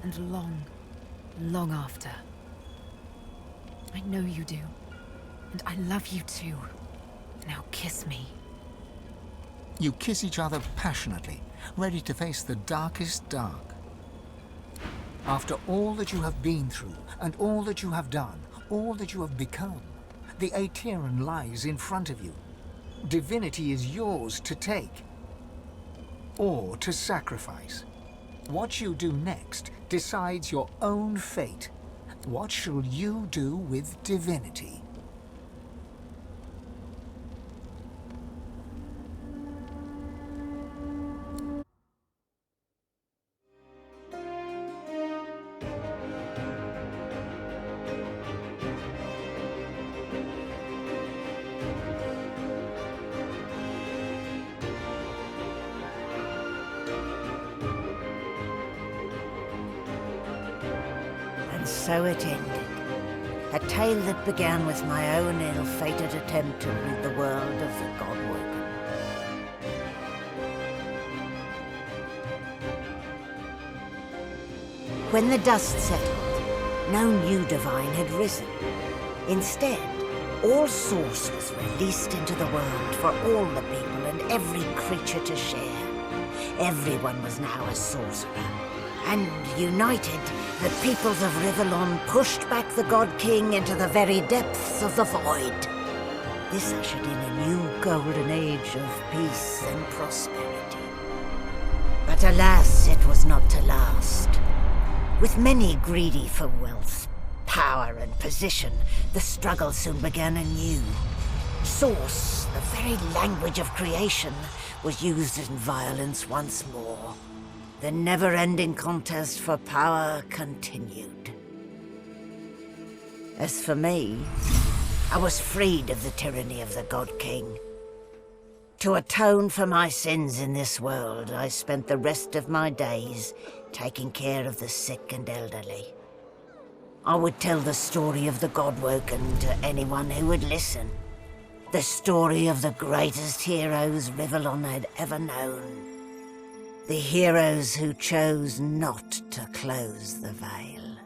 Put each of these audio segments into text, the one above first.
and long, long after. I know you do, and I love you too. Now kiss me. You kiss each other passionately, ready to face the darkest dark. After all that you have been through, and all that you have done, all that you have become, the Aetheran lies in front of you. Divinity is yours to take, or to sacrifice. What you do next decides your own fate. What shall you do with divinity? And so it ended. A tale that began with my own ill-fated attempt to rid the world of the God-woken. When the dust settled, no new divine had risen. Instead, all Source was released into the world for all the people and every creature to share. Everyone was now a sorcerer. And united, the peoples of Rivellon pushed back the God King into the very depths of the void. This ushered in a new golden age of peace and prosperity. But alas, it was not to last. With many greedy for wealth, power and position, the struggle soon began anew. Source, the very language of creation, was used in violence once more. The never-ending contest for power continued. As for me, I was freed of the tyranny of the God King. To atone for my sins in this world, I spent the rest of my days taking care of the sick and elderly. I would tell the story of the God-woken to anyone who would listen. The story of the greatest heroes Rivellon had ever known. The heroes who chose not to close the veil.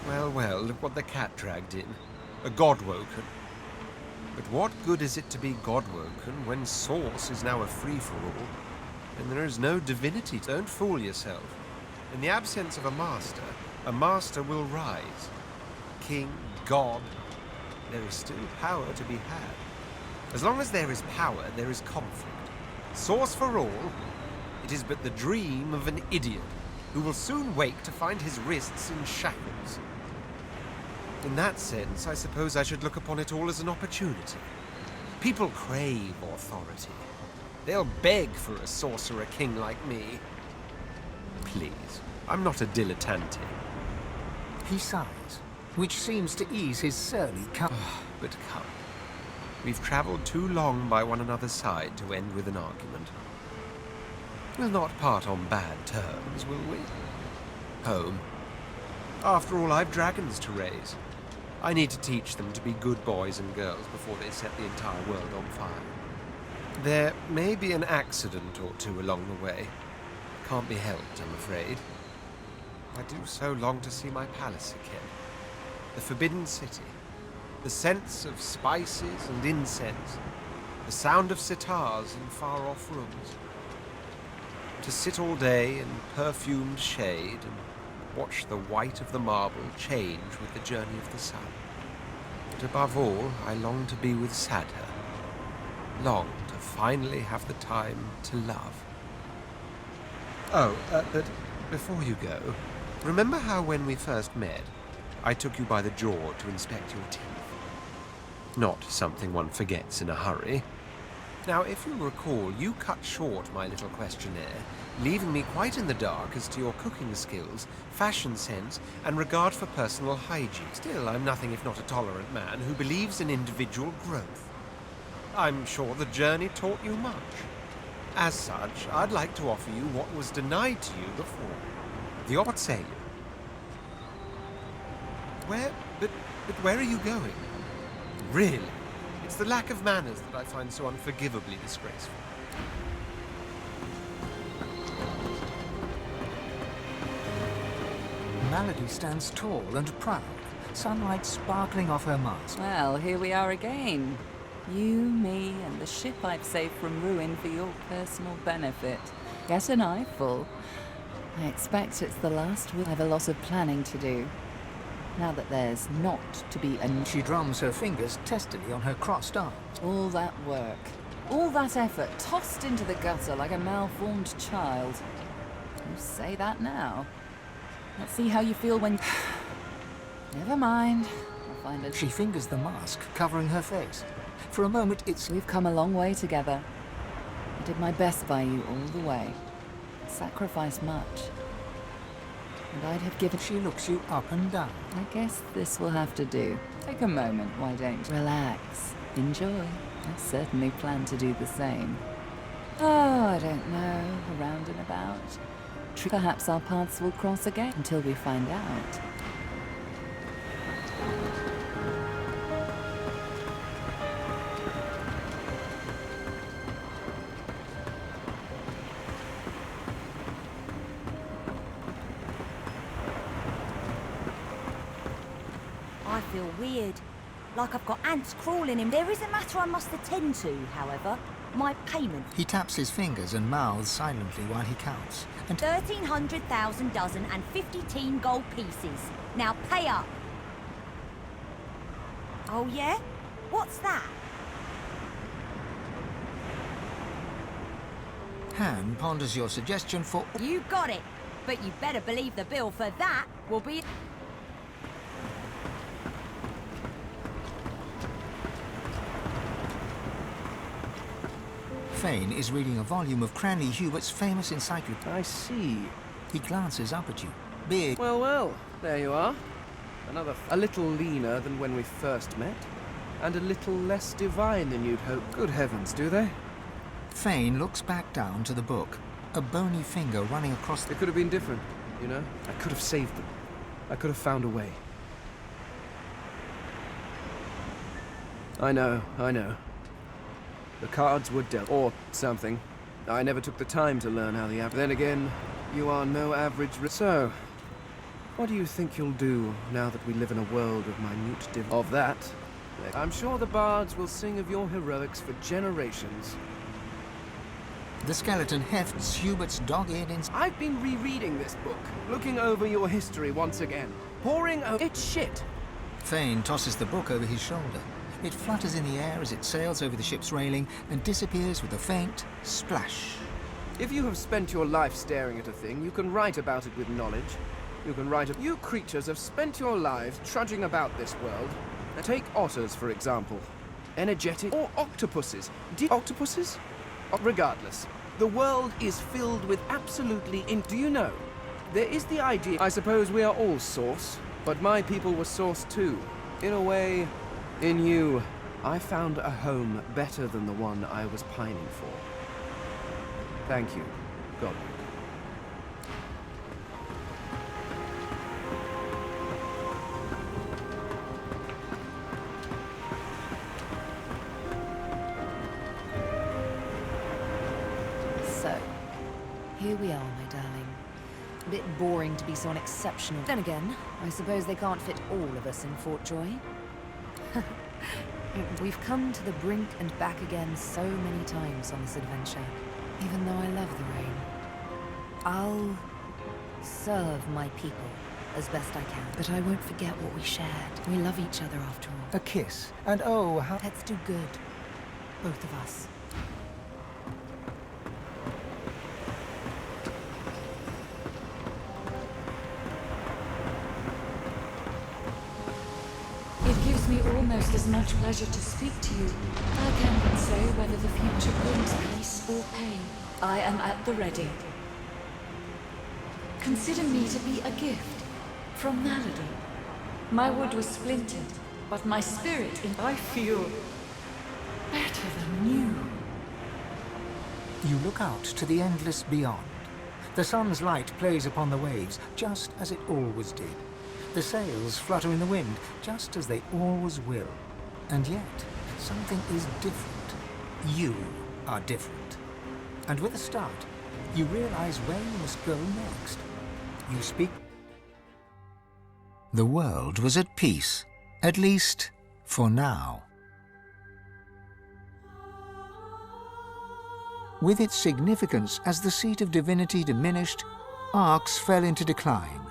Well, well, look what the cat dragged in. A God-woken. But what good is it to be God-woken when Source is now a free-for-all, and there is no divinity? Don't fool yourself. In the absence of a master will rise. King, God, there is still power to be had. As long as there is power, there is conflict. Source for all, it is but the dream of an idiot who will soon wake to find his wrists in shackles. In that sense, I suppose I should look upon it all as an opportunity. People crave authority. They'll beg for a sorcerer king like me. Please, I'm not a dilettante. He sighs, which seems to ease his surly But come. We've travelled too long by one another's side to end with an argument. We'll not part on bad terms, will we? Home. After all, I've dragons to raise. I need to teach them to be good boys and girls before they set the entire world on fire. There may be an accident or two along the way. Can't be helped, I'm afraid. I do so long to see my palace again. The Forbidden City. The scents of spices and incense. The sound of sitars in far-off rooms. To sit all day in perfumed shade and watch the white of the marble change with the journey of the sun. But above all, I long to be with Sadha. Long to finally have the time to love. Oh, but before you go, remember how when we first met, I took you by the jaw to inspect your teeth? Not something one forgets in a hurry. Now, if you recall, you cut short my little questionnaire, leaving me quite in the dark as to your cooking skills, fashion sense, and regard for personal hygiene. Still, I'm nothing if not a tolerant man who believes in individual growth. I'm sure the journey taught you much. As such, I'd like to offer you what was denied to you before. What say you? But where are you going? Really? It's the lack of manners that I find so unforgivably disgraceful. Malady stands tall and proud, sunlight sparkling off her mask. Well, here we are again. You, me, and the ship I've saved from ruin for your personal benefit. Get an eyeful. I expect it's the last we'll have a lot of planning to do. Now that there's not to be a... She drums her fingers testily on her crossed arms. All that work, all that effort tossed into the gutter like a malformed child. You say that now. Let's see how you feel when... Never mind. I'll find a... She fingers the mask covering her face. For a moment, it's... We've come a long way together. I did my best by you all the way. Sacrificed much. And I'd have given... She looks you up and down. I guess this will have to do. Take a moment, why don't you? Relax. Enjoy. I certainly plan to do the same. Oh, I don't know. Around and about. Perhaps our paths will cross again until we find out. I feel weird. Like I've got ants crawling in. There is a matter I must attend to, however. My payment. He taps his fingers and mouths silently while he counts. And 1,300,000 dozen and 50 teen gold pieces. Now pay up. Oh yeah? What's that? Han ponders your suggestion for... You got it. But you better believe the bill for that will be... Fane is reading a volume of Cranley Hubert's famous encyclopedia. I see. He glances up at you. Big. Well, well, there you are. A little leaner than when we first met, and a little less divine than you'd hope. Good heavens, do they? Fane looks back down to the book, a bony finger running across the... It could have been different, you know? I could have saved them. I could have found a way. I know. The cards were dealt, or something. I never took the time to learn how the Then again, you are no average... So, what do you think you'll do now that we live in a world of minute Of that, I'm sure the bards will sing of your heroics for generations. The skeleton hefts Hubert's dog-eared I've been rereading this book, looking over your history once again, poring over... It's shit! Fane tosses the book over his shoulder. It flutters in the air as it sails over the ship's railing and disappears with a faint splash. If you have spent your life staring at a thing, you can write about it with knowledge. You can write... You creatures have spent your lives trudging about this world. Take otters, for example. Energetic... Or octopuses. Octopuses? Regardless, the world is filled with absolutely... Do you know? There is the idea... I suppose we are all Source, but my people were Source too. In a way... In you, I found a home better than the one I was pining for. Thank you, Godwin. So, here we are, my darling. A bit boring to be so unexceptional. Then again, I suppose they can't fit all of us in Fort Joy. We've come to the brink and back again so many times on this adventure, even though I love the rain. I'll serve my people as best I can, but I won't forget what we shared. We love each other after all. A kiss, and oh, how... Let's do good, both of us. It gives me almost as much pleasure to speak to you. I cannot say whether the future brings peace or pain. I am at the ready. Consider me to be a gift from Malady. My wood was splintered, but my spirit I feel better than new. You look out to the endless beyond. The sun's light plays upon the waves, just as it always did. The sails flutter in the wind, just as they always will. And yet, something is different. You are different. And with a start, you realize where you must go next. You speak. The world was at peace, at least for now. With its significance as the seat of divinity diminished, Arx fell into decline,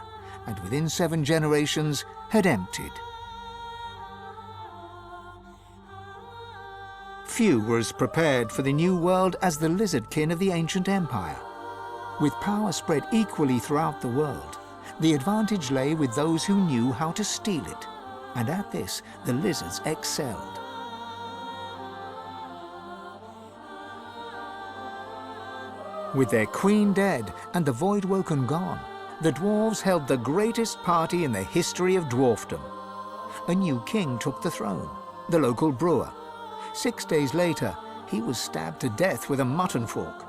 and within 7 generations had emptied. Few were as prepared for the new world as the lizardkin of the ancient empire. With power spread equally throughout the world, the advantage lay with those who knew how to steal it, and at this the lizards excelled. With their queen dead and the Voidwoken gone, the dwarves held the greatest party in the history of dwarfdom. A new king took the throne, the local brewer. 6 days later, he was stabbed to death with a mutton fork.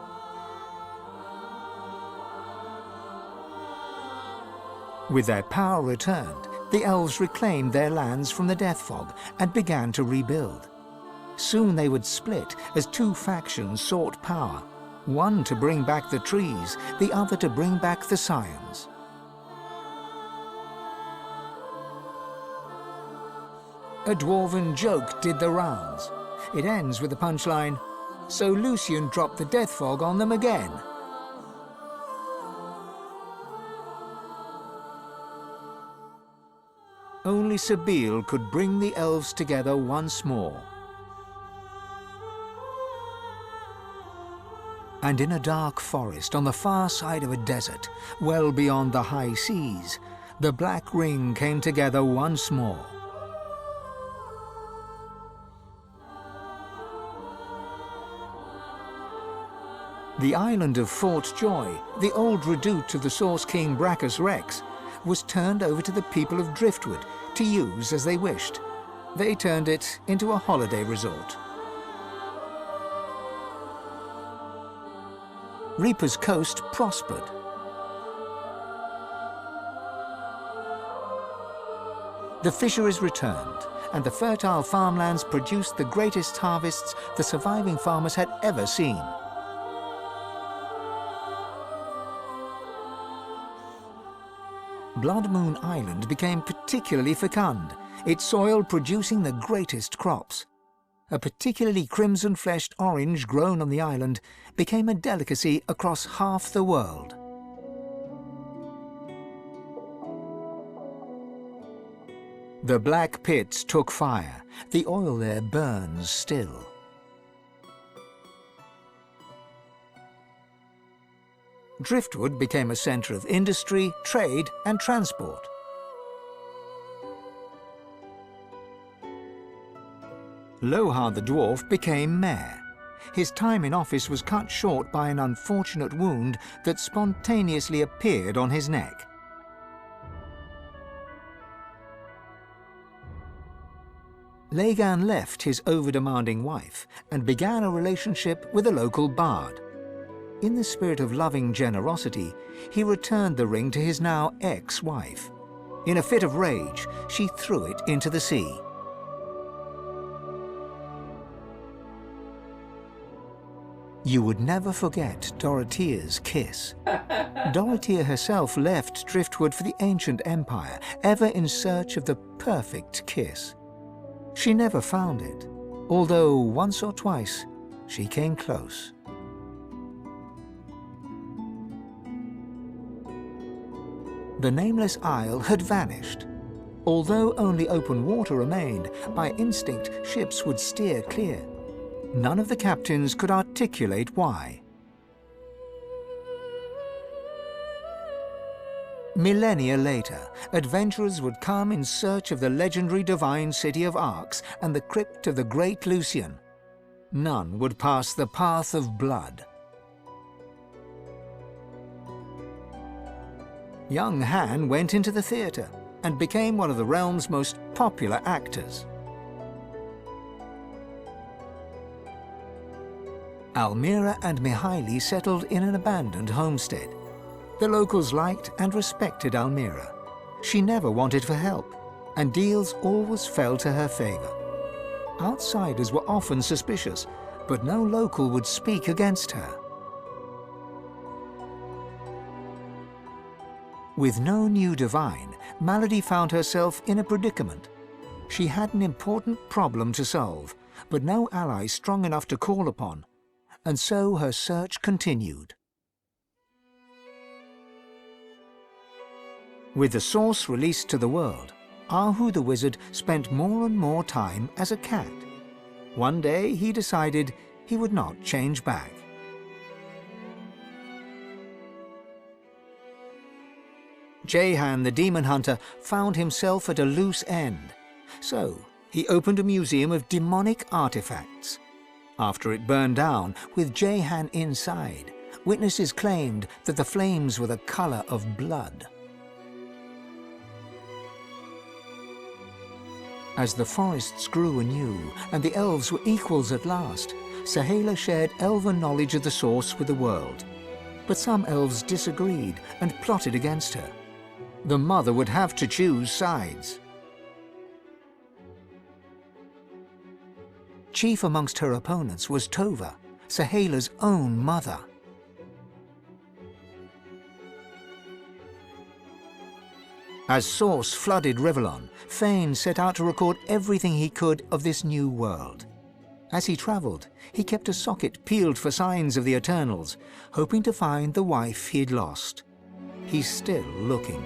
With their power returned, the elves reclaimed their lands from the Death Fog and began to rebuild. Soon they would split as 2 factions sought power, one to bring back the trees, the other to bring back the scions. A dwarven joke did the rounds. It ends with the punchline, "So Lucian dropped the Death Fog on them again." Only Sabine could bring the elves together once more. And in a dark forest on the far side of a desert, well beyond the high seas, the Black Ring came together once more. The island of Fort Joy, the old redoubt of the Source King Brachus Rex, was turned over to the people of Driftwood to use as they wished. They turned it into a holiday resort. Reaper's Coast prospered. The fisheries returned, and the fertile farmlands produced the greatest harvests the surviving farmers had ever seen. Blood Moon Island became particularly fecund, its soil producing the greatest crops. A particularly crimson-fleshed orange grown on the island became a delicacy across half the world. The black pits took fire. The oil there burns still. Driftwood became a centre of industry, trade, and transport. Lohar the dwarf became mayor. His time in office was cut short by an unfortunate wound that spontaneously appeared on his neck. Lagan left his over-demanding wife and began a relationship with a local bard. In the spirit of loving generosity, he returned the ring to his now ex-wife. In a fit of rage, she threw it into the sea. You would never forget Dorothea's kiss. Dorothea herself left Driftwood for the ancient empire, ever in search of the perfect kiss. She never found it, although once or twice she came close. The nameless isle had vanished. Although only open water remained, by instinct ships would steer clear. None of the captains could articulate why. Millennia later, adventurers would come in search of the legendary divine city of Arx and the crypt of the great Lucian. None would pass the path of blood. Young Han went into the theatre and became one of the realm's most popular actors. Almira and Mihaili settled in an abandoned homestead. The locals liked and respected Almira. She never wanted for help, and deals always fell to her favor. Outsiders were often suspicious, but no local would speak against her. With no new divine, Malady found herself in a predicament. She had an important problem to solve, but no ally strong enough to call upon, and so her search continued. With the source released to the world, Ahu the wizard spent more and more time as a cat. One day he decided he would not change back. Jehan the demon hunter found himself at a loose end, so he opened a museum of demonic artifacts. After it burned down, with Jehan inside, witnesses claimed that the flames were the color of blood. As the forests grew anew and the elves were equals at last, Sahala shared elven knowledge of the source with the world. But some elves disagreed and plotted against her. The mother would have to choose sides. Chief amongst her opponents was Tova, Sahala's own mother. As Source flooded Rivellon, Fane set out to record everything he could of this new world. As he travelled, he kept a socket peeled for signs of the Eternals, hoping to find the wife he'd lost. He's still looking.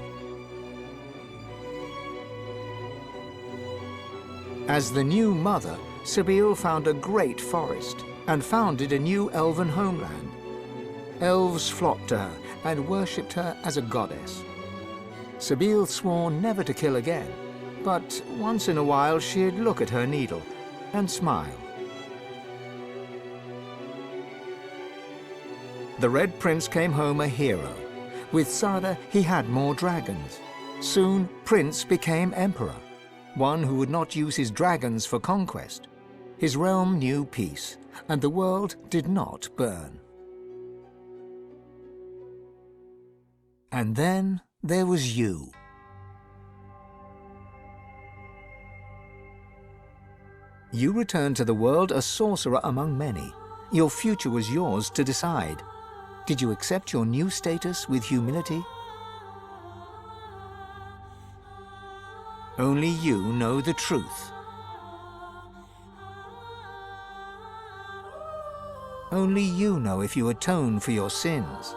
As the new mother, Sibyl found a great forest and founded a new elven homeland. Elves flocked to her and worshipped her as a goddess. Sibyl swore never to kill again, but once in a while she'd look at her needle and smile. The Red Prince came home a hero. With Sada, he had more dragons. Soon, Prince became Emperor, one who would not use his dragons for conquest. His realm knew peace, and the world did not burn. And then there was you. You returned to the world a sorcerer among many. Your future was yours to decide. Did you accept your new status with humility? Only you know the truth. Only you know if you atone for your sins.